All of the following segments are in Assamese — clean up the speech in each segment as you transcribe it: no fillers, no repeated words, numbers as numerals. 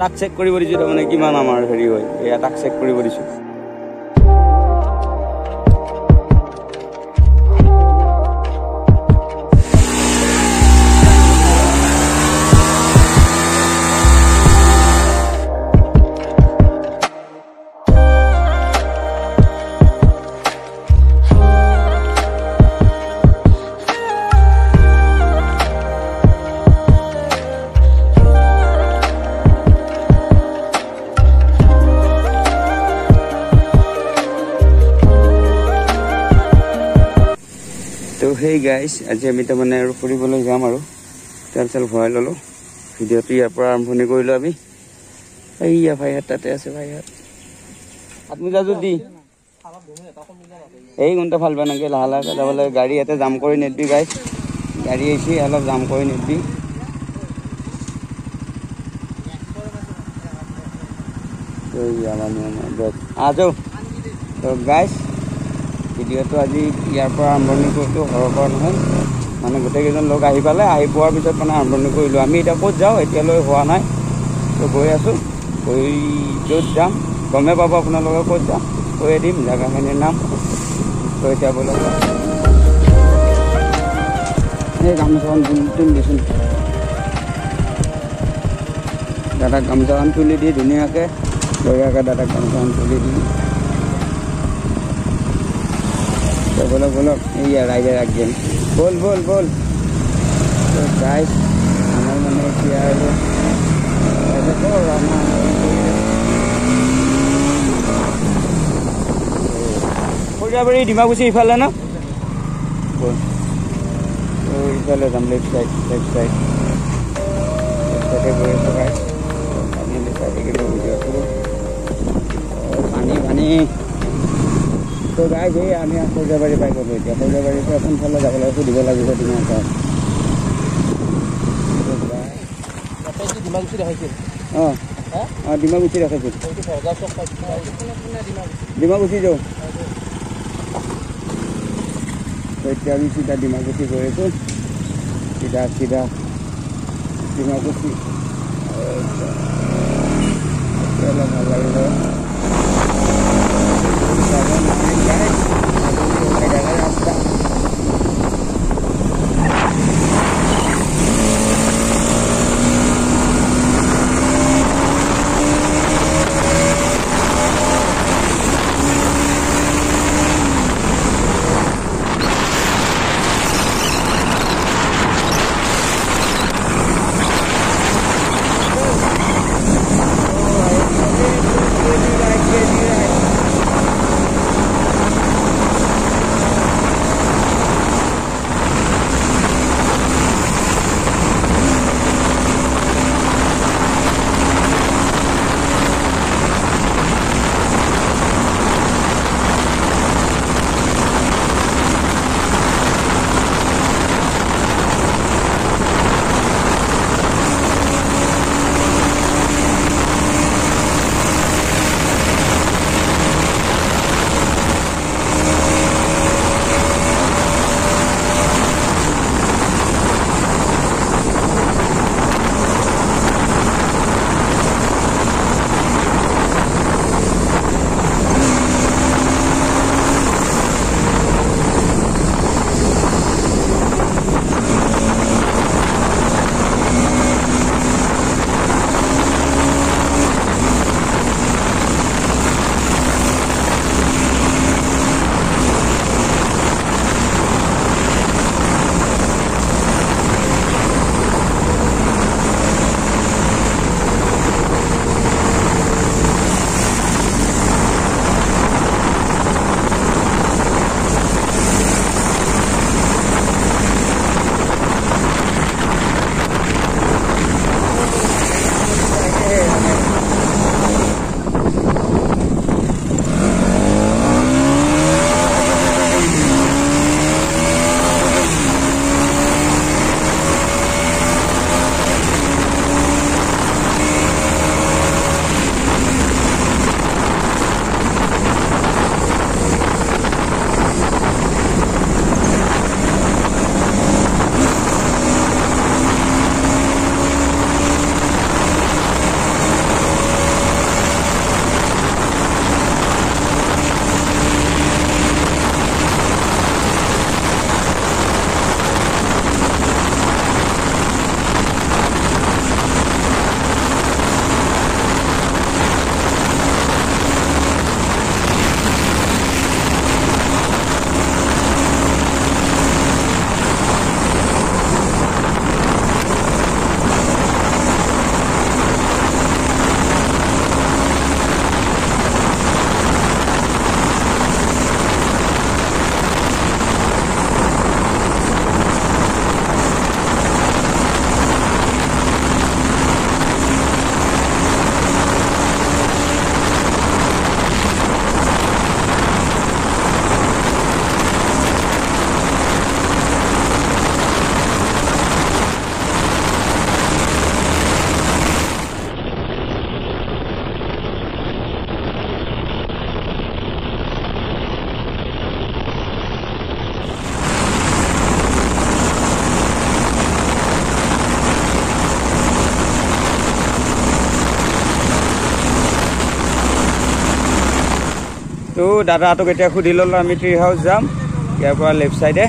তাক চেক কৰিব দিছোঁ তাৰমানে কিমান আমাৰ হেৰি হয় এয়া তাক চেক কৰিব দিছোঁ। তো হেই গাইজ আজি আমি তাৰমানে আৰু ফুৰিবলৈ যাম আৰু তেল চেল ভৰাই ল'লোঁ। ভিডিঅ'টো ইয়াৰ পৰা আৰম্ভণি কৰিলোঁ আমি। এইয়া ভাইহাত তাতে আছে ভাইহাত আপুনি যা যদি এই ঘণ্টা ভাল পায় নাকি লাহে লাহে যাব লাগে। গাড়ী ইয়াতে জাম কৰি নিদিবি গাইজ, গাড়ী আহিছে অলপ জাম কৰি নিদিবি। আজো তো গাইজ ভিডিঅ'টো আজি ইয়াৰ পৰা আৰম্ভণি কৰিলোঁ, ঘৰৰ পৰা নহয় মানে গোটেইকেইজন লগ আহি পালে, আহি পোৱাৰ পিছত মানে আৰম্ভণি কৰিলোঁ। আমি এতিয়া ক'ত যাওঁ এতিয়ালৈ হোৱা নাই, তো গৈ আছোঁ। গৈ য'ত যাম গমেই পাব আপোনালোকে ক'ত যাম, কৈয়ে দিম জেগাখিনিৰ নাম। তো এতিয়া বোলে এই গামোচাখন তুলিচোন দাদাক, গামোচাখন তুলি দি ধুনীয়াকৈ বঢ়িয়াকৈ দাদাক গামোচাখন তুলি দি বলক বলক এইয়া রাইডে রাখবেন বল বল বল। তো গাইজ আমার মানে এতিয়া হলো খৰিয়াবাৰী ডিমাকুচি ইফালে ন, ইফালে যাম লেফ্ট চাইড গৈ আছোঁ গাইজ। পানী চাই থাকিলে ভিডিঅ'টো পানী পানী। তো গাইজ এই আমি খৰিয়াবাৰী পাই গ'লোঁ। এতিয়া খৰিয়াবাৰীৰ পৰা কোনফালে যাব লাগে সুধিব লাগিব ডিমাকুচি দেখাইছিল। অঁ অঁ ডিমাকুচি দেখাইছিল, ডিমাকুচি যাওঁ। তো এতিয়া আমি চিধা ডিমাকুচি গৈ আছোঁ, চিধা চিধা ডিমাকুচি। অলপ ভাল লাগিব তো দাদাহঁতক এতিয়া সুধি ল'লোঁ আমি ট্ৰি হাউচ যাম ইয়াৰ পৰা লেফ্ট চাইডে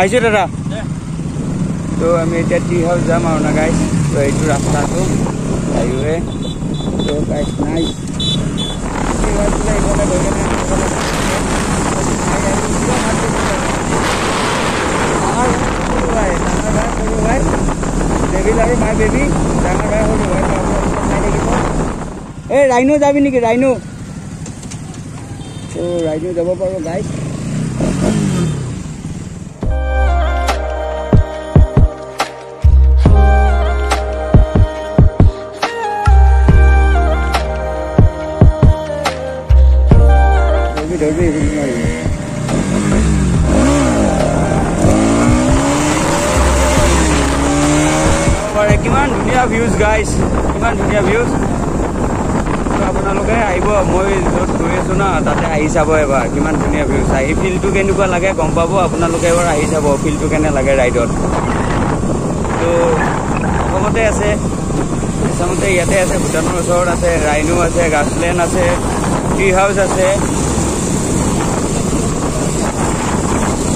আহিছোঁ দাদা তো আমি এতিয়া ট্ৰি হাউচ যাম আৰু না গাইছ তো এইটো ৰাস্তাটো হাইৱে তো গাইছ নাইচ ট্ৰি হাউচলৈ এইফালে গৈ কেনে ডেভিল আৰু মাই বেবী ডাঙৰ ভাই সৰু ভাই চাই থাকিব এই ৰাইনো যাবি নেকি ৰাইনো তো ৰাইনো যাব পাৰোঁ গাইছ ধৰবি কিমান ধুনীয়া ভিউজ গাইছ কিমান ধুনীয়া ভিউজ তো আপোনালোকে আহিব মই য'ত গৈ আছোঁ না তাতে আহি চাব এবাৰ কিমান ধুনীয়া ভিউজ আহি ফিল্ডটো কেনেকুৱা লাগে গম পাব আপোনালোকে এবাৰ আহি চাব ফিল্ডটো কেনে লাগে ৰাইডত তো অসমতে আছে আসামতে ইয়াতে আছে ভূটানৰ ওচৰত আছে ৰাইনো আছে গাছলেণ্ড আছে ট্ৰি হাউচ আছে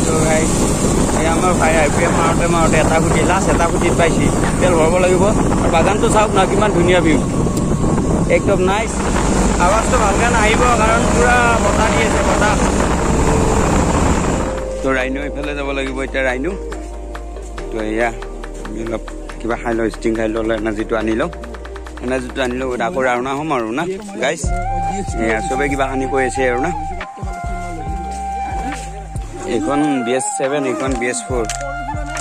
তো গাইছ আমাৰ ভাই RPM মাৰোঁতে এটা খুঁটি লাষ্ট এটা খুঁটিত পাইছি তেল ভৰাব লাগিব আৰু বাগানটো চাওক না কিমান ধুনীয়া ভিউ একদম নাইচ আৱাজটো ভালকৈ নাহিব কাৰণ পূৰা বতাহ দি আছে বতাহ তো ৰাইনো এইফালে যাব লাগিব এতিয়া ৰাইনো তো এয়া আমি অলপ কিবা খাই লওঁ ষ্টিং খাই ল'লে এনাৰ্জিটো আনি লওঁ এনাৰ্জিটো আনি লওঁ আকৌ ৰাওনা হ'ম আৰু না গাইছ এয়া চবেই কিবা আনি কৈ আছে আৰু না এইখন BS7 এইখন BS4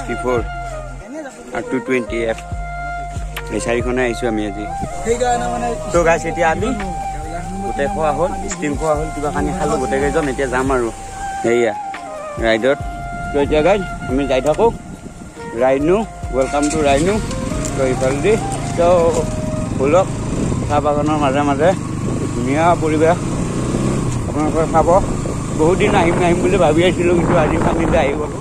P4 আৰু 220F এই চাৰিখনে আহিছোঁ আমি আজি তো গাইছ এতিয়া আমি গোটেই খোৱা হ'ল ষ্টিম খোৱা হ'ল কিবা কানি খালোঁ গোটেইকেইজন এতিয়া যাম আৰু সেয়া ৰাইডত তো এতিয়া গাইছ আমি যাই থাকোঁ ৰাইনো ৱেলকাম টু ৰাইনো তো এইফালেদি তো ফুলক চাহ বাগানৰ মাজে মাজে ধুনীয়া পৰিৱেশ আপোনালোকে চাব বহুত দিন আহিম বুলি ভাবি আছিলোঁ কিন্তু আজি ফাইনেলি আহি গ'লোঁ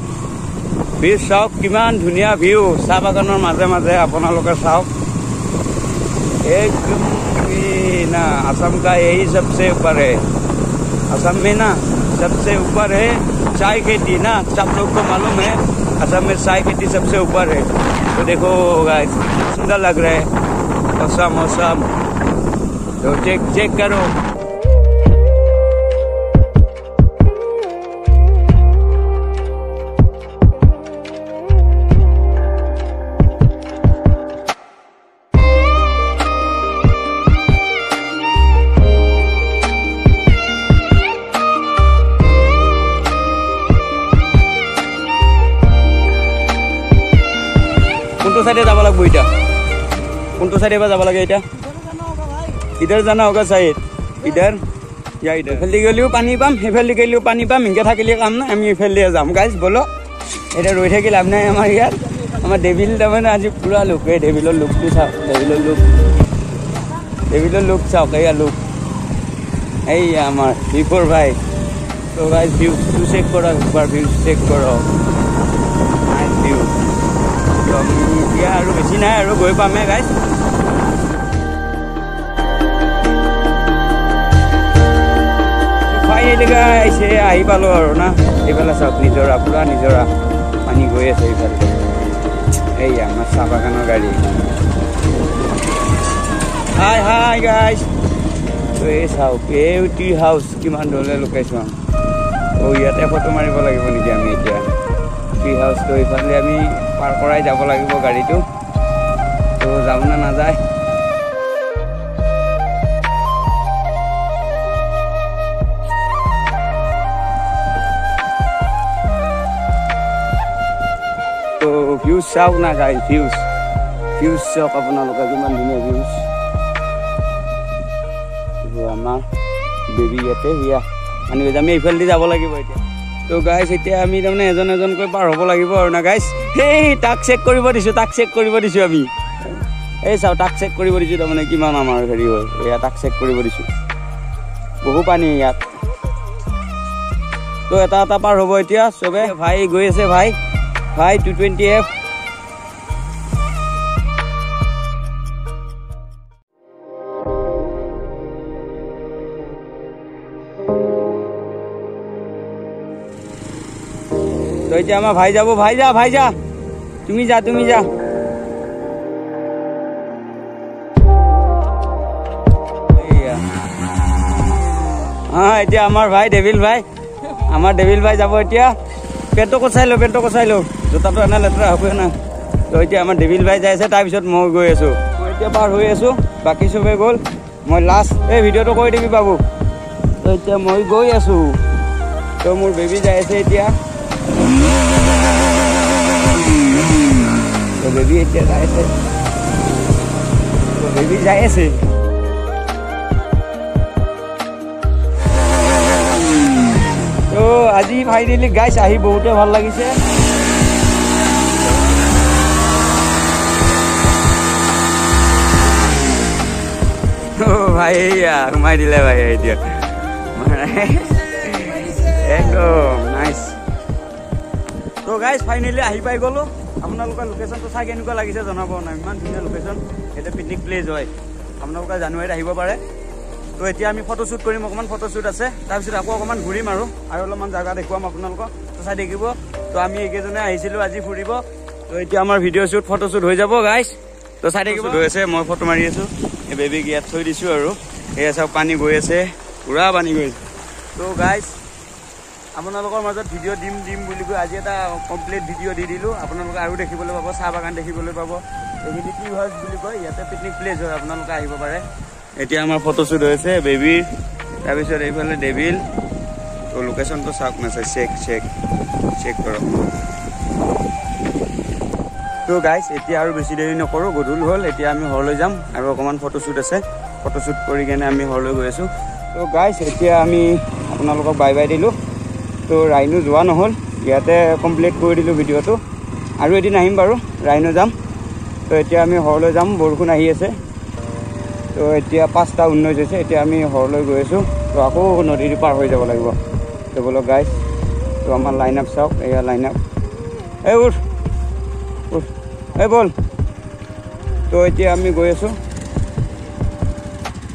ভিউ চাওক কিমান ধুনীয়া ভিউ চাহ বাগানৰ মাজে মাজে আপোনালোকে চাওক एकदम ना असम का यही सबसे ऊपर है असम में ना सबसे ऊपर है चाय खेती ना सब लोग को मालूम है असम में चाय खेती सबसे ऊपर है तो देखो गाइस सुंदर लग रहा है मौसम मौसम तो चेक करो কোনটো সাইডে যাব লাগবে এটা কোনটো সাইডে বা যাব লাগে এটা इधर जाना होगा शायद इधर या इधर इफाल गलियो पानी पाम इफाल गलियो पानी पाम इनके থাকিলে কাম না আমি ইফাল দিয়ে যাম গাইস বলো এটা রই থাকি লাভ নাই আমার ইয়ার আমার ডেভিল মানে আজি পুরা লুক এই ডেভিলৰ লুকটো চাও ডেভিলৰ লুক চাও কেয়া লুক এই আমার বিফোর ভাই তো গাইস ভিউ টু চেক করো একবার ভিউ চেক করো নাইস ভিউ তো ইয়া আৰু বেছি নাই আৰু গৈ পামে গাইস ফাইনেলি গাইস আহি পালো আৰু না এইফালে চাওক নিজৰা পুৰা নিজৰা পানী গৈ আছে এইফালে এই আমাৰ চাহ বাগানৰ গাড়ী হাই গাইস তো এই চাওক এই ট্ৰি হাউচ কিমান দূৰলৈ লোকেশ্যন ইয়াতে ফটো মাৰিব লাগিব নেকি আমি এতিয়া ট্ৰি হাউচটো এইফালে আমি পাৰ কৰাই যাব লাগিব গাড়ীটো তো যাওঁ না নাযায় তো ভিউজ চাওক না গাইজ ভিউজ চাওক আপোনালোকে কিমান ধুনীয়া ভিউজ আমাৰ বেবী ইয়াতে হিয়া আনি আমি এইফালেদি যাব লাগিব এতিয়া তো গাইজ এতিয়া আমি তাৰমানে এজনকৈ পাৰ হ'ব লাগিব আৰু না গাইজ সেই তাক চেক কৰিব দিছোঁ আমি এই চাওঁ তাক চেক কৰিব দিছোঁ তাৰমানে কিমান আমাৰ হেৰি হয় এয়া তাক চেক কৰিব দিছোঁ বহু পানী ইয়াত তো এটা পাৰ হ'ব এতিয়া চবে ভাই গৈ আছে ভাই 220F এতিয়া আমাৰ ভাই যাব, ভাই যা তুমি যা এতিয়া আমাৰ ভাই ডেভিল ভাই যাব এতিয়া। পেণ্টটো কচাই লো জোতাটো এনে লেতেৰা হ'বই না। তো এতিয়া আমাৰ ডেভিল ভাই যাই আছে, তাৰপিছত মই গৈ আছোঁ। মই এতিয়া পাৰ হৈ আছোঁ, বাকী চবেই গ'ল, মই লাষ্ট। এই ভিডিঅ'টো কৰি দিবি বাবু। তো এতিয়া মই গৈ আছোঁ। তো মোৰ বেবী যাই আছে এতিয়া। তো বেবী এতিয়া যাই আছে। তো আজি ফাইনেলি গাইছ আহি বহুতে ভাল লাগিছে। ভাই সোমাই দিলে ভাই এতিয়া একদম নাইচ। তো গাইজ ফাইনেলি আহি পাই গ'লো। আপোনালোকৰ লোকেশ্যনটো চাই কেনেকুৱা লাগিছে জনাব না। ইমান ধুনীয়া লোকেশ্যন, এতিয়া পিকনিক প্লেচ হয়। আপোনালোকে জানুৱাৰীত আহিব পাৰে। তো এতিয়া আমি ফটোশ্বুট কৰিম, অকণমান ফটোশ্বুট আছে, তাৰপিছত আকৌ অকণমান ঘূৰিম আৰু অলপমান জাগা দেখুৱাম আপোনালোকক। তো চাই দেখিব। তো আমি এইকেইজনে আহিছিলোঁ আজি ফুৰিব। তো এতিয়া আমাৰ ভিডিঅ' শ্বুট ফটোশ্বুট হৈ যাব গাইজ। তো চাই দেখিব। হৈ আছে, মই ফটো মাৰি আছোঁ। এই বেবীক ইয়াত থৈ দিছোঁ আৰু এয়া চাওক পানী গৈ আছে, পুৰা পানী গৈ আছে। তো গাইজ আপোনালোকৰ মাজত ভিডিঅ' দিম বুলি কৈ আজি এটা কমপ্লিট ভিডিঅ' দি দিলোঁ। আপোনালোকে আৰু দেখিবলৈ পাব, চাহ বাগান দেখিবলৈ পাব। এইখিনি টি হাউচ বুলি কয়, ইয়াতে পিকনিক প্লেচ হয়, আপোনালোকে আহিব পাৰে। এতিয়া আমাৰ ফটোশ্বুট হৈ আছে বেবীৰ, তাৰপিছত এইফালে ডেভিল। তো লোকেশ্যনটো চাওক নাচাই, চেক কৰক। তো গাইজ এতিয়া আৰু বেছি দেৰি নকৰোঁ, গধূলি হ'ল। এতিয়া আমি ঘৰলৈ যাম আৰু অকণমান ফটোশ্বুট আছে, ফটোশ্বুট কৰি কেনে আমি ঘৰলৈ গৈ আছোঁ। তো গাইজ এতিয়া আমি আপোনালোকক বাই দিলোঁ। তো ৰাইনো যোৱা নহ'ল, ইয়াতে কমপ্লিট কৰি দিলোঁ ভিডিঅ'টো। আৰু এদিন আহিম বাৰু, ৰাইনো যাম। তো এতিয়া আমি ঘৰলৈ যাম, বৰষুণ আহি আছে। তো এতিয়া 5:19 হৈছে, এতিয়া আমি ঘৰলৈ গৈ আছোঁ। তো আকৌ নদীটো পাৰ হৈ যাব লাগিব। তো বলক গাইজ, তো আমাৰ লাইন আপ চাওক, এয়া লাইন আপ। এই বল। তো এতিয়া আমি গৈ আছোঁ।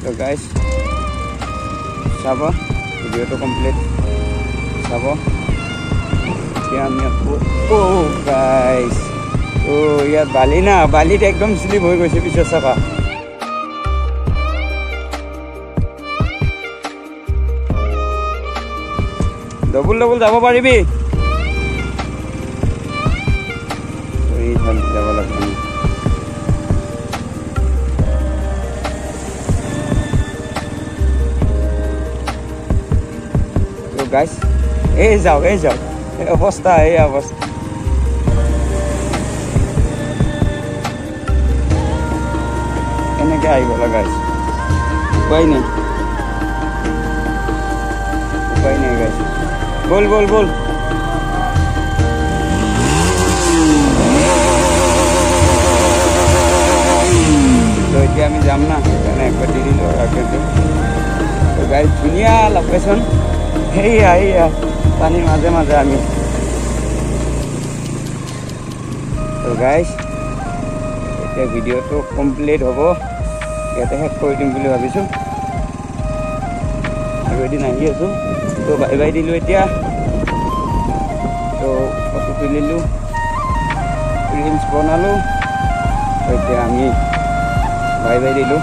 তো গাইজ চাব ভিডিঅ'টো কমপ্লিট চাব। এতিয়া আমি আকৌ গাইজ, ইয়াত বালি না, বালিত একদম শ্লিপ হৈ গৈছে পিছত চাবা। ডবল যাব পাৰিবি? যাব লাগিব। গাইজ এই যাওক, এই অৱস্থা, এই অৱস্থা। এনেকৈ আহিব লগা গাইজ, উপায় নাই গাইজ। বল তো এতিয়া আমি যাম না, সেইকাৰণে একবাৰ দি দিলোঁ আৰু। তো গাইজ ধুনীয়া লোকেশ্যন, সেয়া পানীৰ মাজে আমি। তো গাইজ এতিয়া ভিডিঅ'টো কমপ্লিট হ'ব, ইয়াতে শেষ কৰি দিম বুলি ভাবিছোঁ। আৰু এদিন আহি আছোঁ। তো বাই দিলোঁ এতিয়া। তো ফটো তুলিলোঁ, ৰিলছ বনালোঁ। এতিয়া আমি বাই দিলোঁ।